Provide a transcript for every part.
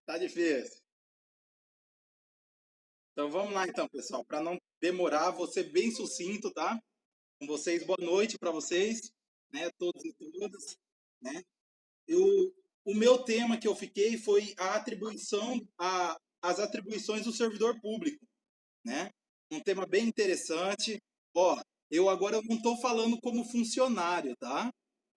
Tá difícil. Então vamos lá então, pessoal, para não demorar, vou ser bem sucinto, tá? Com vocês, boa noite para vocês, né, todos e todas, né? Eu, o meu tema que eu fiquei foi as atribuições do servidor público, né? Um tema bem interessante. Ó, eu agora não estou falando como funcionário, tá?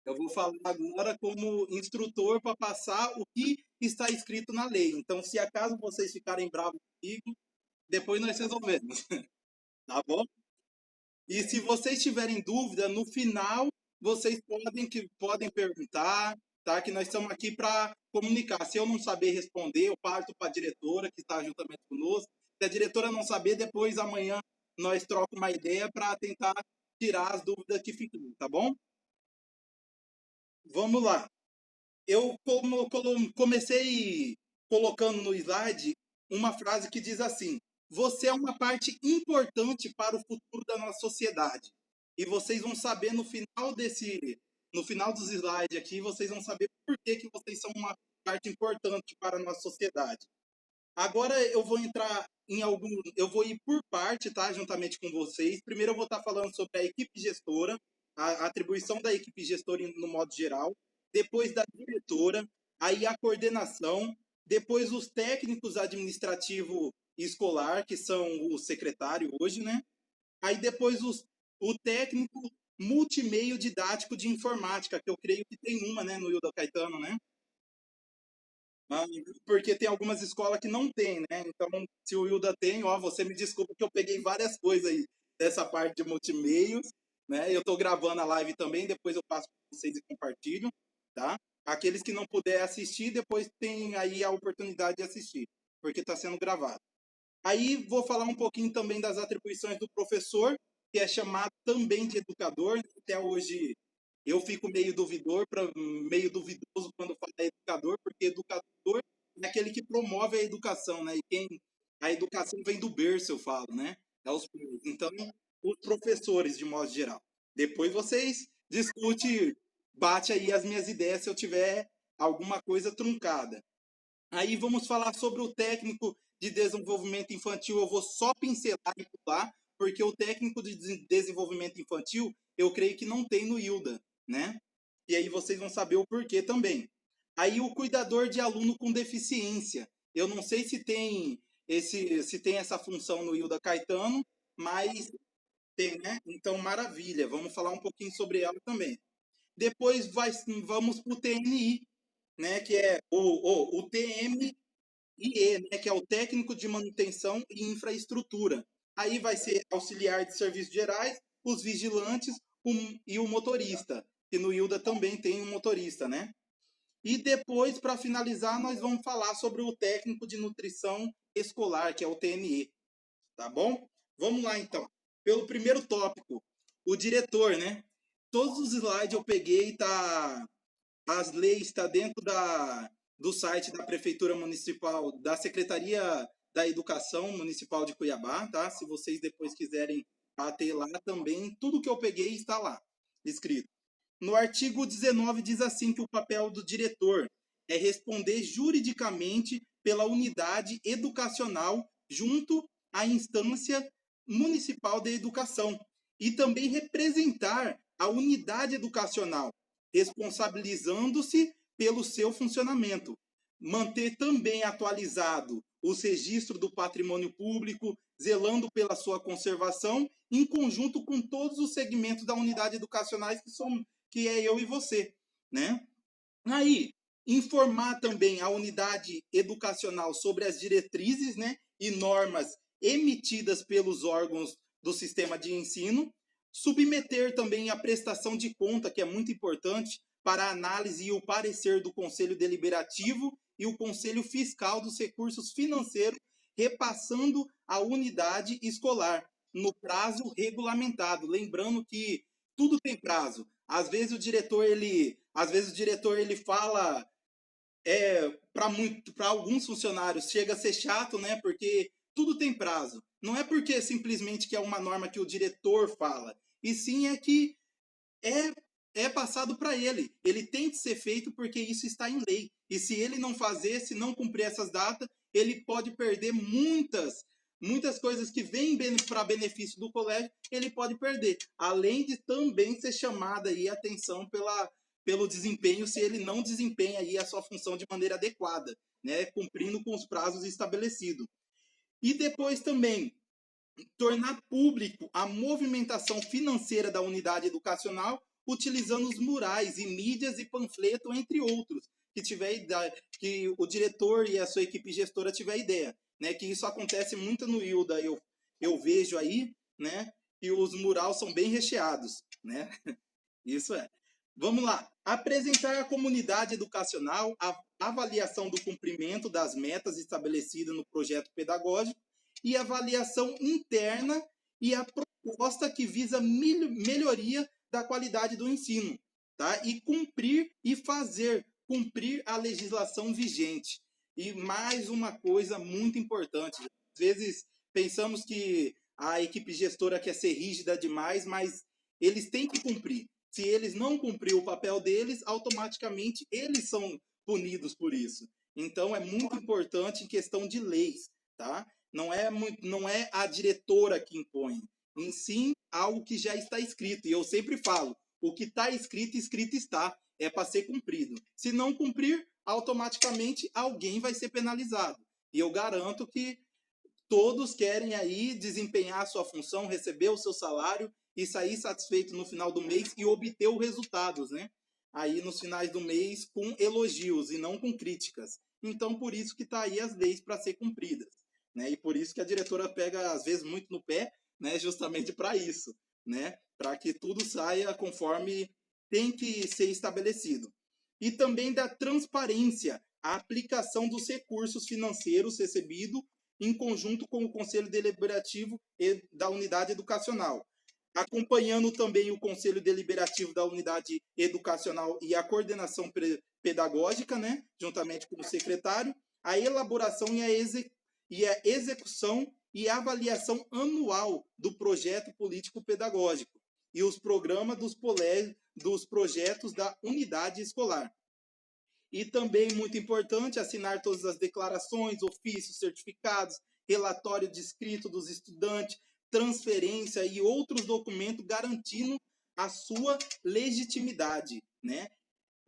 Eu vou falar agora como instrutor para passar o que está escrito na lei. Então, se acaso vocês ficarem bravos comigo, depois nós resolvemos, tá bom? E se vocês tiverem dúvida, no final vocês podem perguntar, tá? Que nós estamos aqui para comunicar. Se eu não saber responder, eu parto para a diretora que está juntamente conosco. Se a diretora não saber, depois amanhã nós trocamos uma ideia para tentar tirar as dúvidas que ficam, tá bom? Vamos lá. Eu comecei colocando no slide uma frase que diz assim: você é uma parte importante para o futuro da nossa sociedade. E vocês vão saber no final dos slides aqui, vocês vão saber por que que vocês são uma parte importante para a nossa sociedade. Agora eu vou entrar eu vou ir por parte, tá, juntamente com vocês. Primeiro eu vou estar falando sobre a equipe gestora, a atribuição da equipe gestora no modo geral, depois da diretora, aí a coordenação, depois os técnicos administrativo e escolar, que são o secretário hoje, né? Aí depois o técnico multimeio didático de informática, que eu creio que tem uma, né, no Hilda Caetano, né? Ah, porque tem algumas escolas que não tem, né? Então, se o Hilda tem, ó, você me desculpa que eu peguei várias coisas aí dessa parte de multimeios, né? Eu tô gravando a live também, depois eu passo para vocês e compartilho, tá? Aqueles que não puder assistir, depois tem aí a oportunidade de assistir, porque está sendo gravado. Aí vou falar um pouquinho também das atribuições do professor, que é chamado também de educador. Até hoje eu fico meio duvidoso quando falo educador, porque educador é aquele que promove a educação, né? A educação vem do berço, eu falo, né? Então, os professores, de modo geral. Depois vocês discutem, bate aí as minhas ideias se eu tiver alguma coisa truncada. Aí vamos falar sobre o técnico de desenvolvimento infantil. Eu vou só pincelar e pular, porque o técnico de desenvolvimento infantil, eu creio que não tem no ILDA, né? E aí vocês vão saber o porquê também. Aí o cuidador de aluno com deficiência. Eu não sei se tem essa função no ILDA Caetano, mas tem, né? Então, maravilha. Vamos falar um pouquinho sobre ela também. Depois vamos para o TNI, né? Que é o TM né, que é o técnico de manutenção e infraestrutura. Aí vai ser auxiliar de serviços gerais, os vigilantes e o motorista, que no ILDA também tem um motorista, né? E depois, para finalizar, nós vamos falar sobre o técnico de nutrição escolar, que é o TNE, tá bom? Vamos lá então. Pelo primeiro tópico, o diretor, né? Todos os slides eu peguei, tá as leis está dentro do site da Prefeitura Municipal, da Secretaria da Educação Municipal de Cuiabá, tá? Se vocês depois quiserem bater lá também, tudo que eu peguei está lá, escrito. No artigo 19 diz assim que o papel do diretor é responder juridicamente pela unidade educacional junto à instância municipal de educação e também representar a unidade educacional, responsabilizando-se pelo seu funcionamento. Manter também atualizado os registros do patrimônio público, zelando pela sua conservação, em conjunto com todos os segmentos da unidade educacionais que é eu e você, né? Aí, informar também a unidade educacional sobre as diretrizes, né, e normas emitidas pelos órgãos do sistema de ensino, submeter também a prestação de conta, que é muito importante, para a análise e o parecer do Conselho Deliberativo e o Conselho Fiscal dos Recursos Financeiros, repassando a unidade escolar no prazo regulamentado. Lembrando que tudo tem prazo. Às vezes o diretor ele fala para alguns funcionários chega a ser chato, né? Porque tudo tem prazo. Não é porque simplesmente que é uma norma que o diretor fala, e sim é que é, é passado para ele. Ele tem que ser feito porque isso está em lei. E se ele não fazer, se não cumprir essas datas, ele pode perder muitas coisas que vêm para benefício do colégio, ele pode perder. Além de também ser chamada aí a atenção pelo desempenho, se ele não desempenha aí a sua função de maneira adequada, né, cumprindo com os prazos estabelecidos. E depois também tornar público a movimentação financeira da unidade educacional utilizando os murais e mídias e panfleto, entre outros, que o diretor e a sua equipe gestora tiver ideia, né? Que isso acontece muito no ILDA, eu vejo aí, né? E os murais são bem recheados, né? Isso é. Vamos lá. Apresentar à comunidade educacional a avaliação do cumprimento das metas estabelecidas no projeto pedagógico e avaliação interna e a proposta que visa melhoria da qualidade do ensino, tá? E cumprir e fazer cumprir a legislação vigente. E mais uma coisa muito importante, às vezes pensamos que a equipe gestora quer ser rígida demais, mas eles têm que cumprir. Se eles não cumprir o papel deles, automaticamente eles são punidos por isso. Então é muito importante em questão de leis, tá? Não é a diretora que impõe, em sim algo que já está escrito. E eu sempre falo, o que está escrito, escrito está. É para ser cumprido. Se não cumprir, automaticamente alguém vai ser penalizado. E eu garanto que todos querem aí desempenhar a sua função, receber o seu salário e sair satisfeito no final do mês e obter os resultados, né? Aí nos finais do mês com elogios e não com críticas. Então por isso que está aí as leis para ser cumpridas, né? E por isso que a diretora pega às vezes muito no pé, né? Justamente para isso, né? Para que tudo saia conforme tem que ser estabelecido. E também da transparência, a aplicação dos recursos financeiros recebidos em conjunto com o Conselho Deliberativo da Unidade Educacional, acompanhando também o Conselho Deliberativo da Unidade Educacional e a coordenação pedagógica, né, juntamente com o secretário, a elaboração e a execução e avaliação anual do projeto político-pedagógico e os programas dos projetos da unidade escolar. E também, muito importante, assinar todas as declarações, ofícios, certificados, relatório de escrito dos estudantes, transferência e outros documentos garantindo a sua legitimidade, né?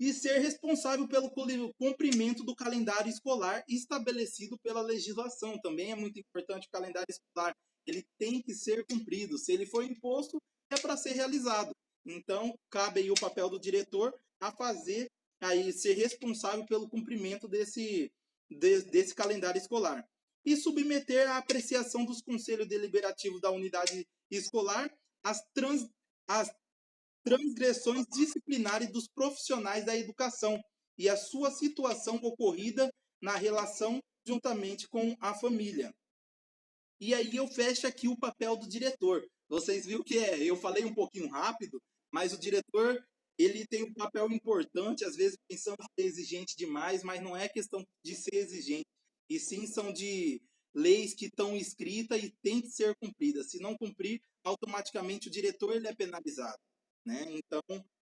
E ser responsável pelo cumprimento do calendário escolar estabelecido pela legislação. Também é muito importante o calendário escolar. Ele tem que ser cumprido. Se ele for imposto, é para ser realizado. Então, cabe aí o papel do diretor a fazer, aí ser responsável pelo cumprimento desse calendário escolar. E submeter à apreciação dos conselhos deliberativos da unidade escolar as transgressões disciplinares dos profissionais da educação e a sua situação ocorrida na relação juntamente com a família. E aí eu fecho aqui o papel do diretor. Vocês viram que eu falei um pouquinho rápido, mas o diretor ele tem um papel importante. Às vezes pensamos ser exigente demais, mas não é questão de ser exigente, e sim são de leis que estão escritas e têm que ser cumpridas. Se não cumprir, automaticamente o diretor ele é penalizado, né? Então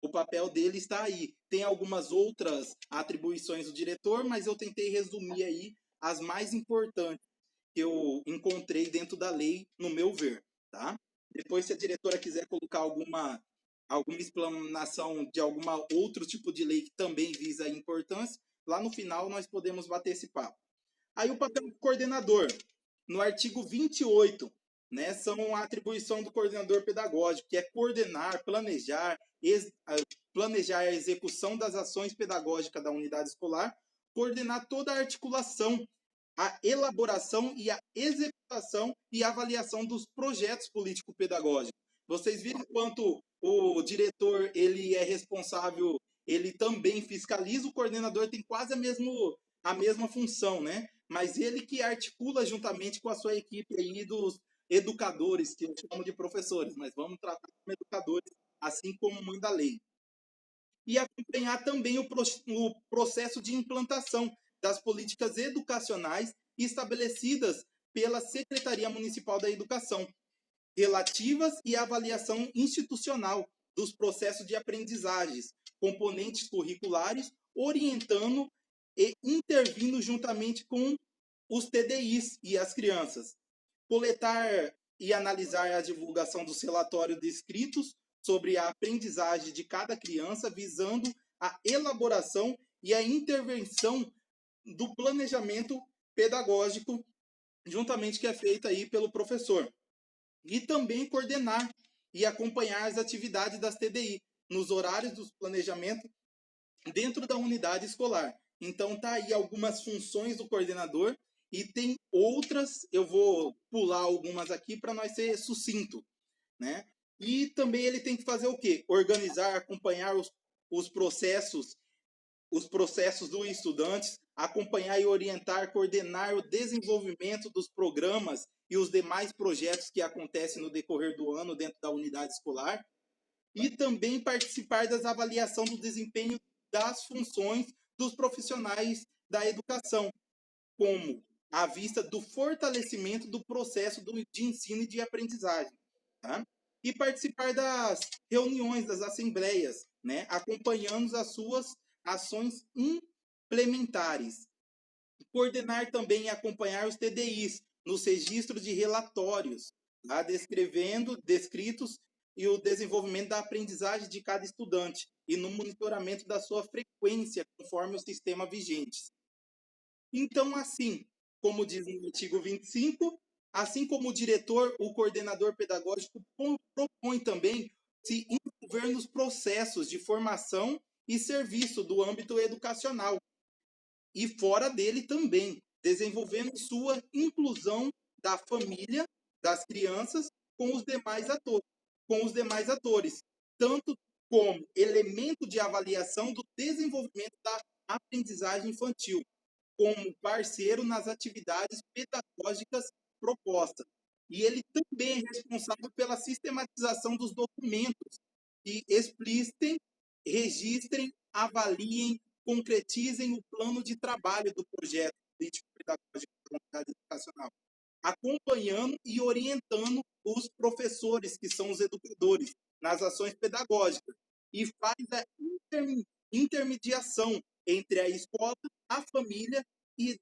o papel dele está aí. Tem algumas outras atribuições do diretor, mas eu tentei resumir aí as mais importantes que eu encontrei dentro da lei, no meu ver, tá? Depois, se a diretora quiser colocar alguma explanação de alguma outro tipo de lei que também visa a importância, lá no final nós podemos bater esse papo. Aí o papel do coordenador, no artigo 28, né, são a atribuição do coordenador pedagógico, que é coordenar, planejar a execução das ações pedagógicas da unidade escolar, coordenar toda a articulação, a elaboração e a executação e avaliação dos projetos político-pedagógicos. Vocês viram quanto o diretor ele é responsável, ele também fiscaliza, o coordenador tem quase a mesma função, né? Mas ele que articula juntamente com a sua equipe aí dos educadores, que eu chamo de professores, mas vamos tratar como educadores, assim como manda a lei. e acompanhar também o processo de implantação das políticas educacionais estabelecidas pela Secretaria Municipal da Educação, relativas e avaliação institucional dos processos de aprendizagens, componentes curriculares, orientando e intervindo juntamente com os TDIs e as crianças. Coletar e analisar a divulgação dos relatórios descritos sobre a aprendizagem de cada criança, visando a elaboração e a intervenção do planejamento pedagógico, juntamente que é feita aí pelo professor. E também coordenar e acompanhar as atividades das TDI nos horários do planejamento dentro da unidade escolar. Então tá aí algumas funções do coordenador e tem outras, eu vou pular algumas aqui para nós ser sucinto, né? E também ele tem que fazer o quê? Organizar, acompanhar os processos dos estudantes, acompanhar e orientar, coordenar o desenvolvimento dos programas e os demais projetos que acontecem no decorrer do ano dentro da unidade escolar, e também participar das avaliações do desempenho das funções dos profissionais da educação, como à vista do fortalecimento do processo de ensino e de aprendizagem. Tá? E participar das reuniões, das assembleias, né? Acompanhando as suas ações implementares. Coordenar também e acompanhar os TDIs nos registros de relatórios, tá? Descritos e o desenvolvimento da aprendizagem de cada estudante e no monitoramento da sua frequência conforme o sistema vigente. Então, assim, como diz no artigo 25, assim como o diretor, o coordenador pedagógico propõe também se envolver nos processos de formação e serviço do âmbito educacional e fora dele também, desenvolvendo sua inclusão da família, das crianças, com os demais atores, tanto como elemento de avaliação do desenvolvimento da aprendizagem infantil, como parceiro nas atividades pedagógicas propostas. E ele também é responsável pela sistematização dos documentos que explicitem, registrem, avaliem, concretizem o plano de trabalho do projeto político pedagógico da unidade educacional, acompanhando e orientando os professores, que são os educadores, nas ações pedagógicas, e faz a intermediação entre a escola, a família e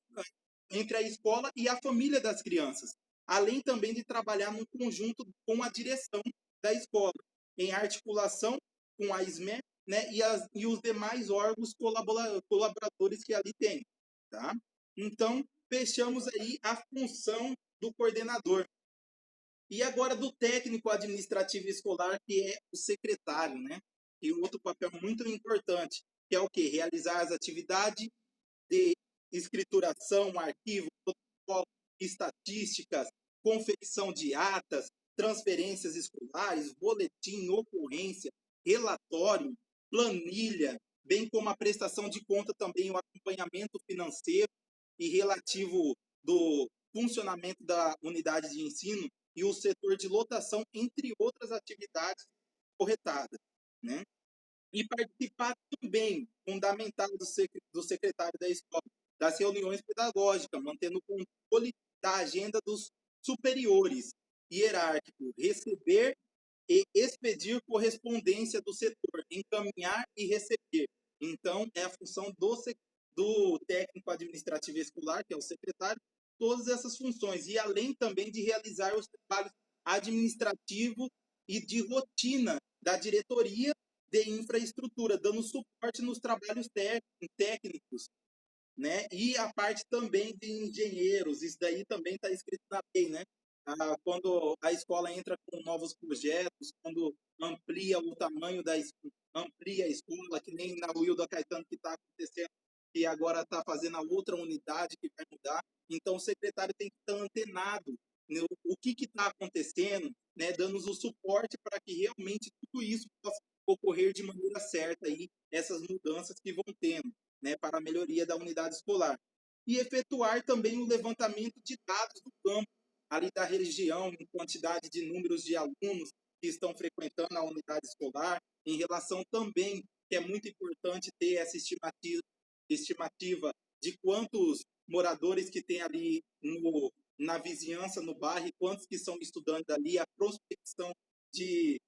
entre a escola e a família das crianças, além também de trabalhar num conjunto com a direção da escola, em articulação com a SME, né, e os demais órgãos colaboradores que ali tem, tá? Então, fechamos aí a função do coordenador. E agora do técnico administrativo escolar, que é o secretário, né? E outro papel muito importante, que é o quê? Realizar as atividades de escrituração, arquivo, protocolo, estatísticas, confecção de atas, transferências escolares, boletim, ocorrência, relatório, planilha, bem como a prestação de conta também, o acompanhamento financeiro e relativo do funcionamento da unidade de ensino e o setor de lotação, entre outras atividades corretadas, né? E participar também, fundamental do secretário da escola, das reuniões pedagógicas, mantendo o controle da agenda dos superiores hierárquicos, receber e expedir correspondência do setor, encaminhar e receber. Então, é a função do técnico administrativo escolar, que é o secretário, todas essas funções. E além também de realizar os trabalhos administrativos e de rotina da diretoria de infraestrutura, dando suporte nos trabalhos técnicos, né? E a parte também de engenheiros, isso daí também está escrito na lei, né? Quando a escola entra com novos projetos, quando amplia o tamanho amplia a escola, que nem na Wilda Caetano que está acontecendo, que agora está fazendo a outra unidade que vai mudar. Então, o secretário tem que estar antenado, né, o que está acontecendo, né, dando o suporte para que realmente tudo isso possa ocorrer de maneira certa aí, essas mudanças que vão tendo, né, para a melhoria da unidade escolar. E efetuar também o levantamento de dados do campo, ali da região, em quantidade de números de alunos que estão frequentando a unidade escolar, em relação também que é muito importante ter essa estimativa de quantos moradores que tem ali na vizinhança, no bairro, e quantos que são estudantes ali, a prospecção de,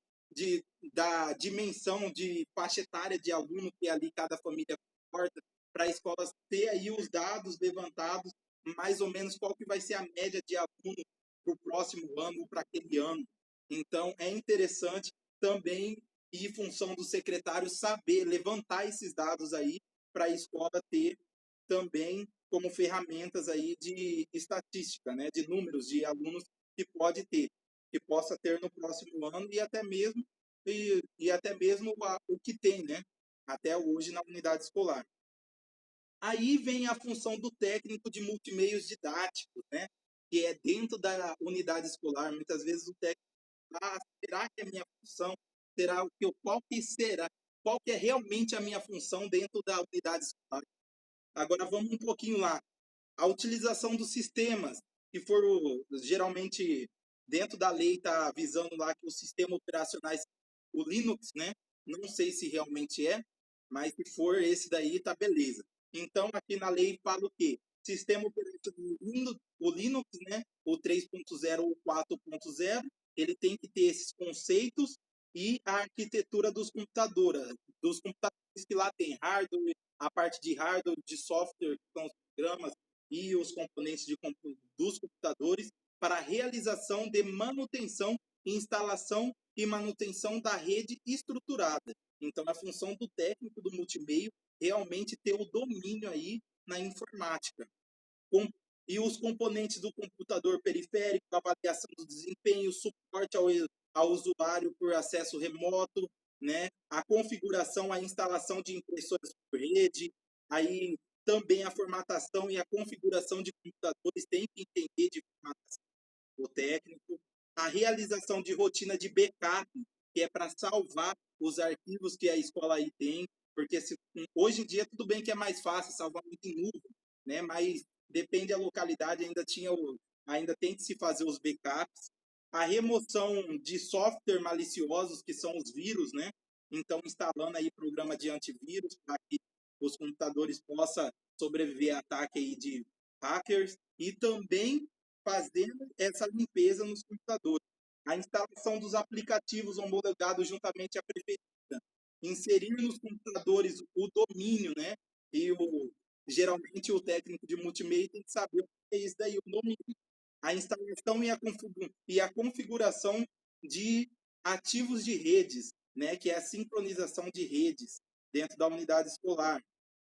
da dimensão de faixa etária de aluno que ali cada família comporta, para a escola ter aí os dados levantados, mais ou menos qual que vai ser a média de aluno para o próximo ano ou para aquele ano. Então, é interessante também, e em função do secretário saber levantar esses dados aí para a escola ter também como ferramentas aí de estatística, né, de números de alunos que pode ter, que possa ter no próximo ano e até mesmo até mesmo o que tem, né, até hoje na unidade escolar. Aí vem a função do técnico de multimeios didáticos, né, que é dentro da unidade escolar. Muitas vezes o técnico, será que é a minha função? Será o que eu, qual que será? Qual que é realmente a minha função dentro da unidade escolar? Agora vamos um pouquinho lá. A utilização dos sistemas, que foram geralmente dentro da lei está visando lá que os sistemas operacionais, o Linux, né? Não sei se realmente é, mas se for esse daí, tá beleza. Então aqui na lei fala o quê? Sistema operacional o Linux, né? O 3.0 ou 4.0, ele tem que ter esses conceitos e a arquitetura dos computadores que lá tem hardware, a parte de hardware, de software, que são os programas e os componentes dos computadores para a realização de manutenção, instalação e manutenção da rede estruturada. Então, a função do técnico do multimeio realmente ter o domínio aí na informática. E os componentes do computador periférico, avaliação do desempenho, suporte ao usuário por acesso remoto, né? A configuração, a instalação de impressoras por rede, aí também a formatação e a configuração de computadores tem que entender de formatação o técnico, a realização de rotina de backup, que é para salvar os arquivos que a escola aí tem, porque hoje em dia tudo bem que é mais fácil salvar muito em nuvem, né? Mas depende da localidade, ainda tem que se fazer os backups, a remoção de software maliciosos, que são os vírus, né? Então, instalando aí programa de antivírus para que os computadores possam sobreviver a ataque aí de hackers e também fazendo essa limpeza nos computadores. A instalação dos aplicativos homologados juntamente à prefeitura. Inserir nos computadores o domínio, né? Geralmente o técnico de multimedia tem que saber o que é isso daí, o domínio. A instalação e a configuração de ativos de redes, né? Que é a sincronização de redes dentro da unidade escolar.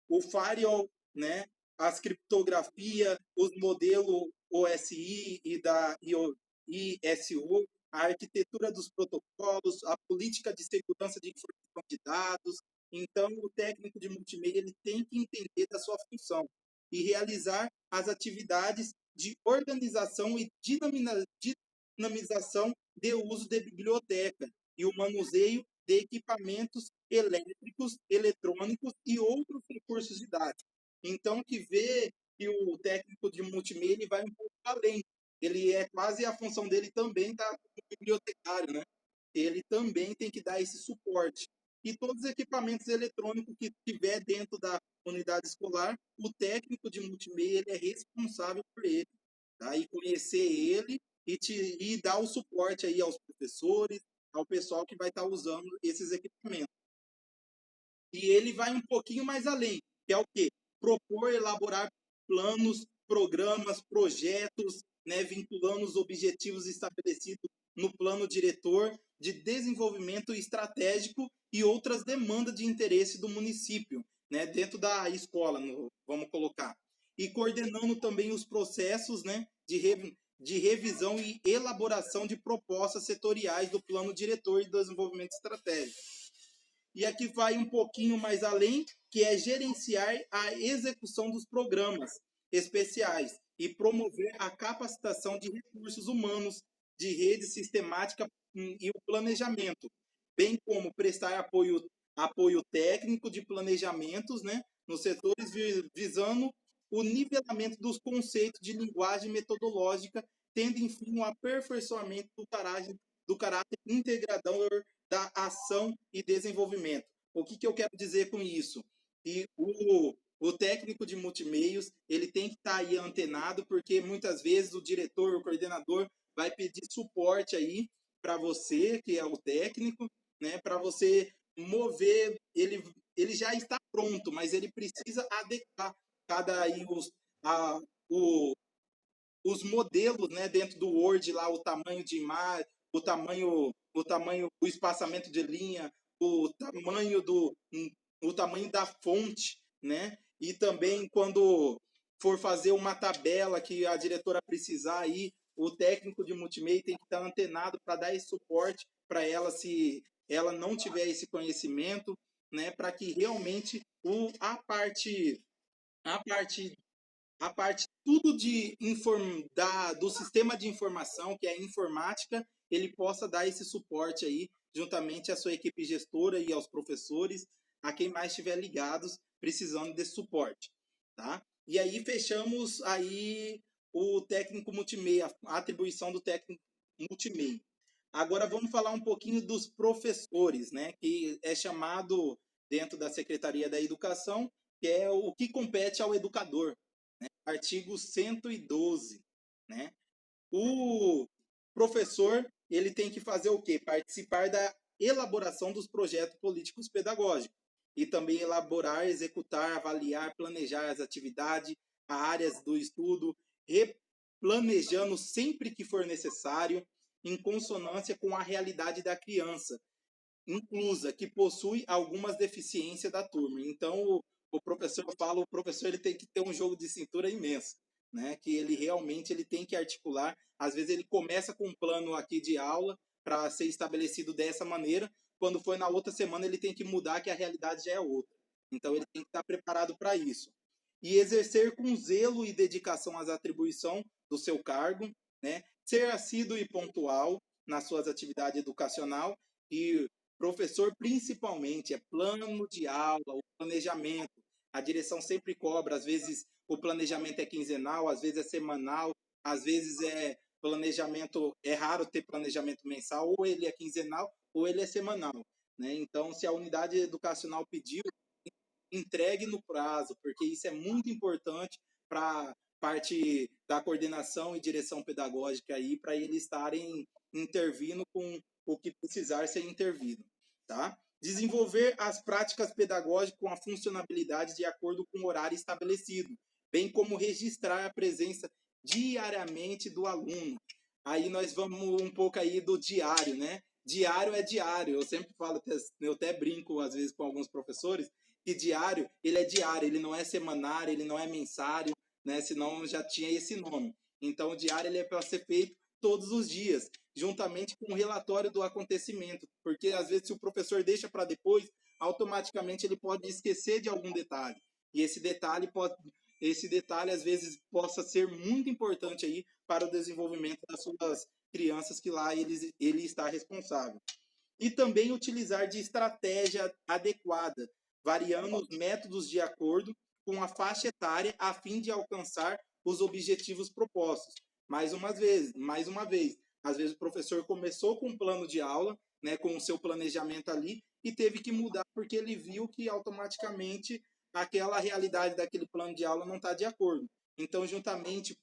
O firewall, né, as criptografia, os modelos OSI e da ISO, a arquitetura dos protocolos, a política de segurança de informação de dados. Então, o técnico de multimedia ele tem que entender da sua função e realizar as atividades de organização e dinamização de uso de biblioteca e o manuseio de equipamentos elétricos, eletrônicos e outros recursos didáticos. Então, que vê que o técnico de multimídia ele vai um pouco além. Ele é quase a função dele também da bibliotecário, né? Ele também tem que dar esse suporte. E todos os equipamentos eletrônicos que tiver dentro da unidade escolar, o técnico de multimídia ele é responsável por ele. Tá? E conhecer ele e dar o suporte aí aos professores, ao pessoal que vai estar usando esses equipamentos. E ele vai um pouquinho mais além, que é o quê? Propor, elaborar planos, programas, projetos, né, vinculando os objetivos estabelecidos no plano diretor de desenvolvimento estratégico e outras demandas de interesse do município, né, dentro da escola, vamos colocar. E coordenando também os processos, né, de revisão e elaboração de propostas setoriais do plano diretor de desenvolvimento estratégico. E aqui vai um pouquinho mais além, que é gerenciar a execução dos programas especiais e promover a capacitação de recursos humanos de rede sistemática e o planejamento, bem como prestar apoio técnico de planejamentos, né, nos setores visando o nivelamento dos conceitos de linguagem metodológica, tendo, enfim, um aperfeiçoamento do caráter integrador da ação e desenvolvimento. O que eu quero dizer com isso? Que o técnico de multimeios, ele tem que estar aí antenado, porque muitas vezes o diretor, o coordenador, vai pedir suporte aí para você, que é o técnico, né, para você mover, ele já está pronto, mas ele precisa adequar cada aí a, o, os modelos, né, dentro do Word lá, o tamanho de imagem, o espaçamento de linha, o tamanho o tamanho da fonte, né? E também quando for fazer uma tabela que a diretora precisar aí, o técnico de multimedia tem que estar antenado para dar esse suporte para ela se ela não tiver esse conhecimento, né, para que realmente a parte a parte tudo do sistema de informação, que é a informática, ele possa dar esse suporte aí, juntamente à sua equipe gestora e aos professores, a quem mais estiver ligados, precisando desse suporte, tá? E aí fechamos aí o técnico multimeia, a atribuição do técnico multimeia. Agora vamos falar um pouquinho dos professores, né, que é chamado dentro da Secretaria da Educação, que é o que compete ao educador, artigo 112, né? O professor, ele tem que fazer o quê? Participar da elaboração dos projetos políticos pedagógicos e também elaborar, executar, avaliar, planejar as atividades, as áreas do estudo, replanejando sempre que for necessário, em consonância com a realidade da criança, inclusa, que possui algumas deficiências da turma. Então, o professor fala, o professor ele tem que ter um jogo de cintura imenso, né? Que ele realmente ele tem que articular. Às vezes ele começa com um plano aqui de aula para ser estabelecido dessa maneira, quando foi na outra semana ele tem que mudar que a realidade já é outra. Então ele tem que estar preparado para isso. E exercer com zelo e dedicação às atribuições do seu cargo, né? Ser assíduo e pontual nas suas atividades educacional e professor, principalmente, é plano de aula, o planejamento. A direção sempre cobra, às vezes o planejamento é quinzenal, às vezes é semanal, às vezes é planejamento, é raro ter planejamento mensal, ou ele é quinzenal ou ele é semanal, né? Então, se a unidade educacional pediu, entregue no prazo, porque isso é muito importante para parte da coordenação e direção pedagógica aí, para eles estarem intervindo com o que precisar ser intervido, tá? Desenvolver as práticas pedagógicas com a funcionalidade de acordo com o horário estabelecido, bem como registrar a presença diariamente do aluno. Aí nós vamos um pouco aí do diário, né? Diário é diário. Eu sempre falo, eu até brinco às vezes com alguns professores, que diário, ele é diário, ele não é semanário, ele não é mensário, né? Senão já tinha esse nome. Então, o diário ele é para ser feito todos os dias, juntamente com o relatório do acontecimento, porque às vezes se o professor deixa para depois, automaticamente ele pode esquecer de algum detalhe. E esse detalhe às vezes possa ser muito importante aí para o desenvolvimento das suas crianças que lá ele está responsável. E também utilizar de estratégia adequada, variando os métodos de acordo com a faixa etária a fim de alcançar os objetivos propostos. Mais uma vez, às vezes o professor começou com um plano de aula, né, com o seu planejamento ali, e teve que mudar porque ele viu que automaticamente aquela realidade daquele plano de aula não está de acordo. Então, juntamente,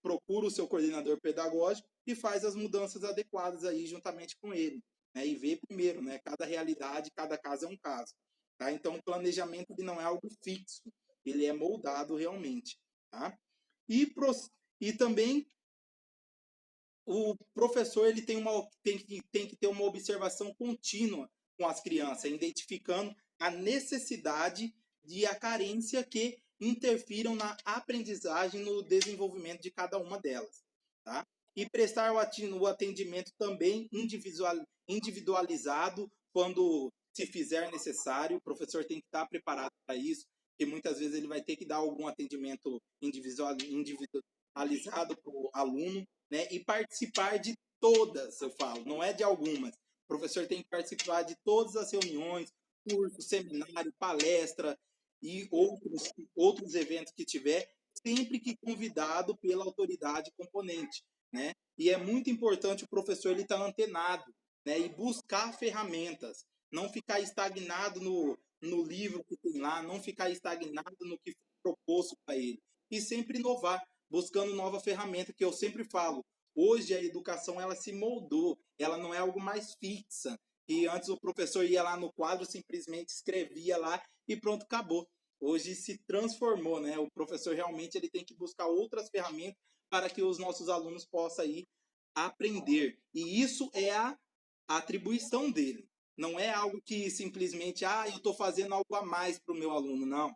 procura o seu coordenador pedagógico e faz as mudanças adequadas aí juntamente com ele, né? E vê primeiro, né? Cada realidade, cada caso é um caso, tá? Então, o planejamento ele não é algo fixo, ele é moldado realmente, tá? E, e também o professor ele tem que ter uma observação contínua com as crianças, identificando a necessidade e a carência que interfiram na aprendizagem, no desenvolvimento de cada uma delas, tá? E prestar o atendimento também individualizado quando se fizer necessário. O professor tem que estar preparado para isso, porque muitas vezes ele vai ter que dar algum atendimento individualizado para o aluno, né? E participar de todas, eu falo, não é de algumas. O professor tem que participar de todas as reuniões, curso, seminário, palestra e outros eventos que tiver, sempre que convidado pela autoridade componente, né? E é muito importante o professor ele estar antenado, né? E buscar ferramentas. não ficar estagnado no livro que tem lá, não ficar estagnado no que foi proposto para ele, e sempre inovar, buscando nova ferramenta, que eu sempre falo. Hoje a educação ela se moldou, ela não é algo mais fixa. E antes o professor ia lá no quadro, simplesmente escrevia lá e pronto, acabou. Hoje se transformou, né? O professor realmente ele tem que buscar outras ferramentas para que os nossos alunos possam aí aprender. E isso é a atribuição dele. Não é algo que simplesmente, eu estou fazendo algo a mais para o meu aluno. Não.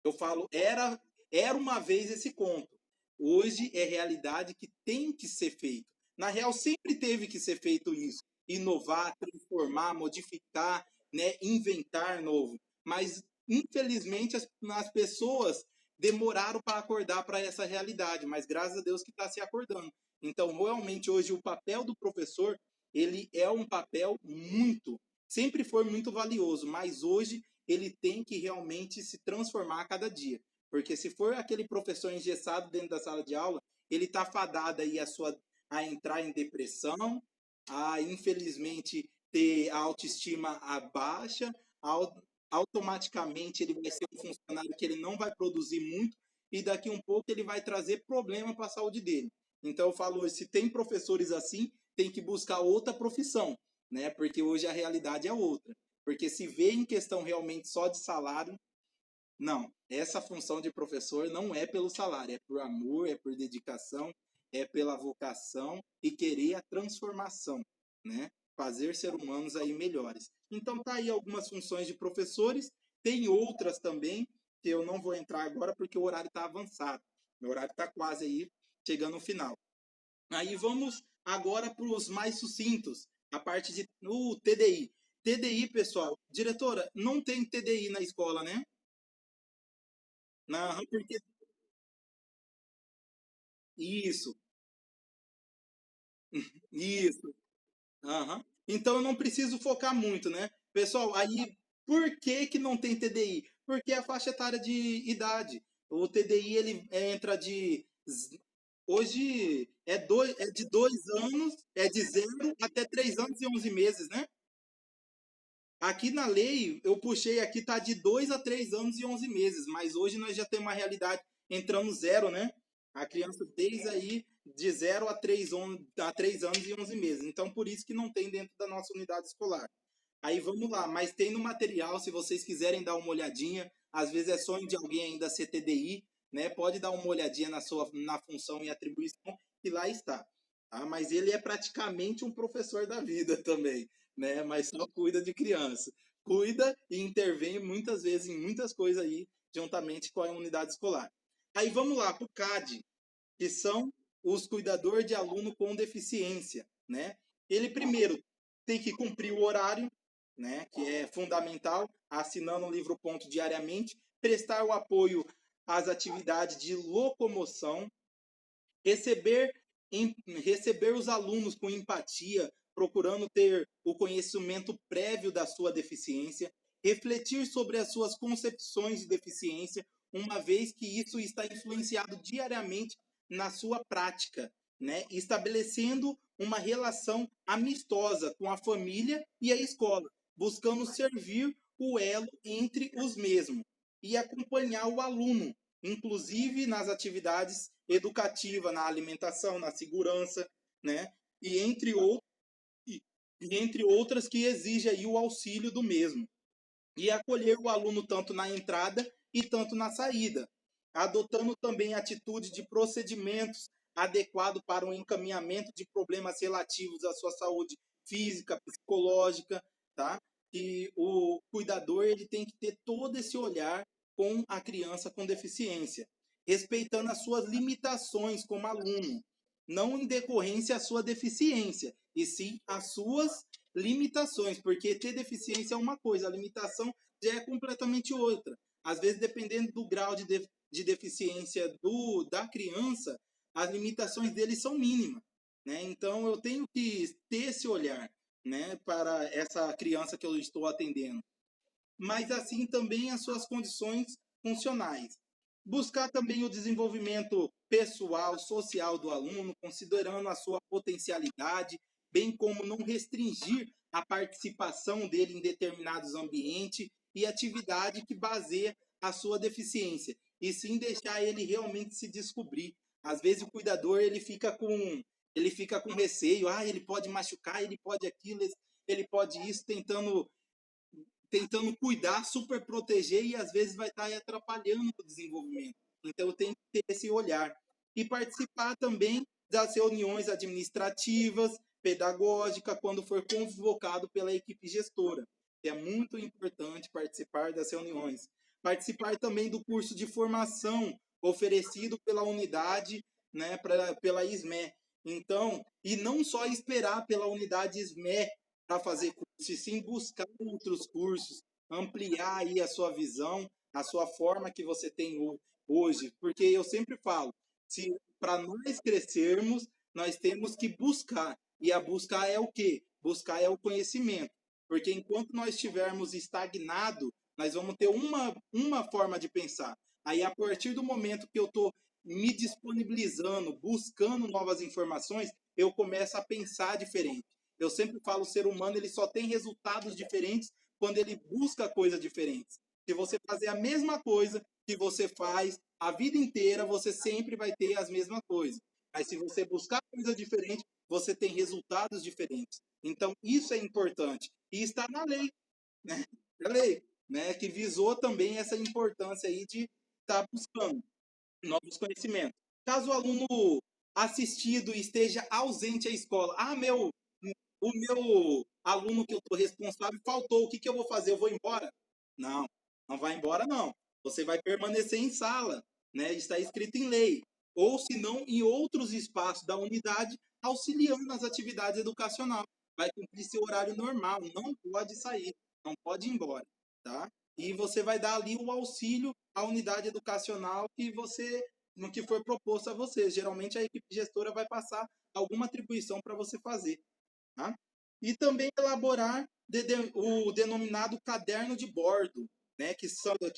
Eu falo, era uma vez esse conto. Hoje é realidade que tem que ser feito. Na real, sempre teve que ser feito isso. Inovar, transformar, modificar, né, inventar novo. Mas, infelizmente, as pessoas demoraram para acordar para essa realidade. Mas, graças a Deus que está se acordando. Então, realmente, hoje, o papel do professor, ele é um papel sempre foi muito valioso. Mas, hoje, ele tem que realmente se transformar a cada dia. Porque se for aquele professor engessado dentro da sala de aula, ele está fadado aí a entrar em depressão, a infelizmente ter a autoestima baixa, automaticamente ele vai ser um funcionário que ele não vai produzir muito e daqui um pouco ele vai trazer problema para a saúde dele. Então eu falo, se tem professores assim, tem que buscar outra profissão, né? Porque hoje a realidade é outra. Porque se vê em questão realmente só de salário, não. Essa função de professor não é pelo salário, é por amor, é por dedicação, é pela vocação e querer a transformação, né? Fazer ser humanos aí melhores. Então tá aí algumas funções de professores, tem outras também que eu não vou entrar agora porque o horário está avançado. Meu horário está quase aí chegando ao final. Aí vamos agora para os mais sucintos, a parte de TDI. TDI, pessoal, diretora, não tem TDI na escola, né? Não, porque isso, isso. Aham. Então eu não preciso focar muito, né? Pessoal, aí por que que não tem TDI? Porque é a faixa etária de idade. O TDI ele entra hoje é de 2 anos, é de 0 até 3 anos e 11 meses, né? Aqui na lei, eu puxei aqui, tá de 2 a 3 anos e 11 meses, mas hoje nós já temos uma realidade entrando zero, né? A criança desde aí de 0 a 3 anos e 11 meses. Então, por isso que não tem dentro da nossa unidade escolar. Aí vamos lá, mas tem no material, se vocês quiserem dar uma olhadinha, às vezes é sonho de alguém ainda ser TDI, né? Pode dar uma olhadinha na função e atribuição, que lá está. Tá? Mas ele é praticamente um professor da vida também, né? Mas só cuida de criança. Cuida e intervém muitas vezes em muitas coisas aí, juntamente com a unidade escolar. Aí vamos lá para o CAD, que são os cuidadores de aluno com deficiência, né? Ele primeiro tem que cumprir o horário, né, que é fundamental, assinando o livro ponto diariamente, prestar o apoio às atividades de locomoção, receber, receber os alunos com empatia, procurando ter o conhecimento prévio da sua deficiência, refletir sobre as suas concepções de deficiência, uma vez que isso está influenciado diariamente na sua prática, né? Estabelecendo uma relação amistosa com a família e a escola, buscando servir o elo entre os mesmos e acompanhar o aluno, inclusive nas atividades educativas, na alimentação, na segurança, né? E entre, e entre outras que exige aí o auxílio do mesmo. E acolher o aluno tanto na entrada e tanto na saída, adotando também atitude de procedimentos adequado para o encaminhamento de problemas relativos à sua saúde física, psicológica, tá? E o cuidador ele tem que ter todo esse olhar com a criança com deficiência, respeitando as suas limitações como aluno, não em decorrência à sua deficiência, e sim as suas limitações, porque ter deficiência é uma coisa, a limitação já é completamente outra. Às vezes, dependendo do grau de deficiência da criança, as limitações dele são mínimas, né? Então, eu tenho que ter esse olhar, né, para essa criança que eu estou atendendo. Mas, assim, também as suas condições funcionais. Buscar também o desenvolvimento pessoal, social do aluno, considerando a sua potencialidade bem como não restringir a participação dele em determinados ambientes e atividade que baseia a sua deficiência, e sim deixar ele realmente se descobrir. Às vezes o cuidador ele fica com receio, ele pode machucar, ele pode aquilo, ele pode isso, tentando cuidar, super proteger e às vezes vai estar aí atrapalhando o desenvolvimento. Então tem que ter esse olhar. E participar também das reuniões administrativas, pedagógicas, quando for convocado pela equipe gestora. É muito importante participar das reuniões. Participar também do curso de formação oferecido pela unidade, né, pela ISME. Então, e não só esperar pela unidade ISME para fazer curso, e sim buscar outros cursos, ampliar aí a sua visão, a sua forma que você tem hoje. Porque eu sempre falo, se para nós crescermos, nós temos que buscar. E a buscar é o quê? Buscar é o conhecimento. Porque enquanto nós estivermos estagnados, nós vamos ter uma forma de pensar. Aí, a partir do momento que eu estou me disponibilizando, buscando novas informações, eu começo a pensar diferente. Eu sempre falo, o ser humano ele só tem resultados diferentes quando ele busca coisas diferentes. Se você fazer a mesma coisa que você faz a vida inteira, você sempre vai ter as mesmas coisas. Mas se você buscar coisa diferente, você tem resultados diferentes. Então, isso é importante. E está na lei, né? A lei, né? Que visou também essa importância aí de estar buscando novos conhecimentos. Caso o aluno assistido esteja ausente à escola, o meu aluno que eu estou responsável faltou, o que, que eu vou fazer? Eu vou embora? Não, não vai embora não. Você vai permanecer em sala, né? Está escrito em lei. Ou se não, em outros espaços da unidade, auxiliando nas atividades educacionais. Vai cumprir seu horário normal, não pode sair, não pode ir embora, tá? E você vai dar ali o auxílio à unidade educacional no que for proposto a você. Geralmente a equipe gestora vai passar alguma atribuição para você fazer. Tá? E também elaborar o denominado caderno de bordo, né, que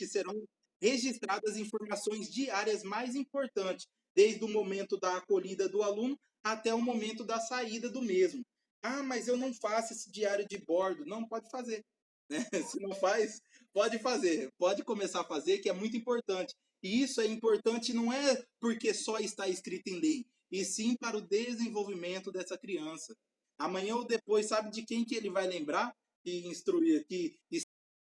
serão registradas informações diárias mais importantes, desde o momento da acolhida do aluno até o momento da saída do mesmo. Mas eu não faço esse diário de bordo. Não, pode fazer. Né? Se não faz, pode fazer. Pode começar a fazer, que é muito importante. E isso é importante não é porque só está escrito em lei, e sim para o desenvolvimento dessa criança. Amanhã ou depois, sabe de quem que ele vai lembrar? Que instruir, que